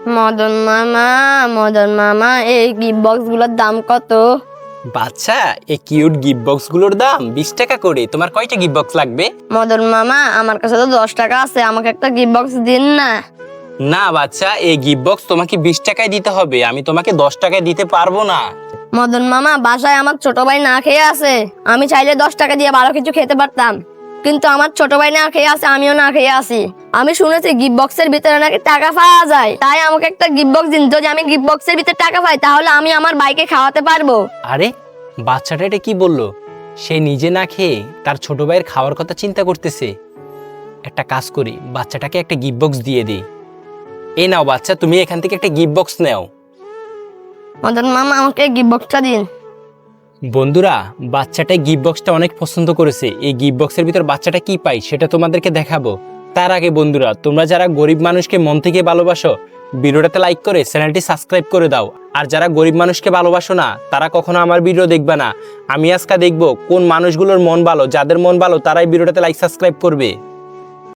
মদন মামা এই gift box গুলোর দাম কত? বাচ্চা, এই কিউট গিফট বক্স গুলোর দাম 20 টাকা করে। তোমার কয়টা গিফট বক্স লাগবে? মদন মামা আমার কাছে তো 10 টাকা আছে, আমাকে একটা গিফট বক্স দিন না। না বাচ্চা, এই গিফট বক্স তোমাকে 20 টাকায় দিতে হবে, আমি তোমাকে 10 টাকায় দিতে পারবো না। মদন মামা বাসায় আমার ছোট ভাই না খেয়ে আছে, আমি চাইলে 10 টাকা দিয়ে ভালো কিছু খেতে পারতাম, কিন্তু আমার ছোট ভাই না খেয়ে আছে, আমিও না খেয়ে আছি। আমি শুনেছি গিফট বক্সের ভিতরে নাকি টাকা পাওয়া যায়, তাই আমাকে একটা গিফট বক্স দিন। যদি আমি গিফট বক্সের ভিতরে টাকা পাই তাহলে আমি আমার ভাইকে খাওয়াতে পারবো। আরে বাচ্চাটা এটা কি বললো? সে নিজে না খেয়ে তার ছোট ভাইয়ের খাওয়ার কথা চিন্তা করতেছে। একটা কাজ করি, বাচ্চাটাকে একটা গিফট বক্স দিয়ে দিই। এই নাও বাচ্চা, তুমি এখান থেকে একটা গিফট বক্স নাও। মদন মামা আমাকে গিফট বক্সটা দিন। বন্ধুরা, বাচ্চাটা গিফট বক্সটা অনেক পছন্দ করেছে। এই গিফট বক্সের ভিতর বাচ্চাটা কি পায় সেটা তোমাদেরকে দেখাবো। তার আগে বন্ধুরা, তোমরা যারা গরিব মানুষকে মন থেকে ভালোবাসো, ভিডিওটাতে লাইক করে চ্যানেলটি সাবস্ক্রাইব করে দাও। আর যারা গরিব মানুষকে ভালোবাসো না, তারা কখনো আমার ভিডিও দেখবে না। আমি আজকে দেখবো কোন মানুষগুলোর মন ভালো, যাদের মন ভালো তারাই ভিডিওটাতে লাইক সাবস্ক্রাইব করবে।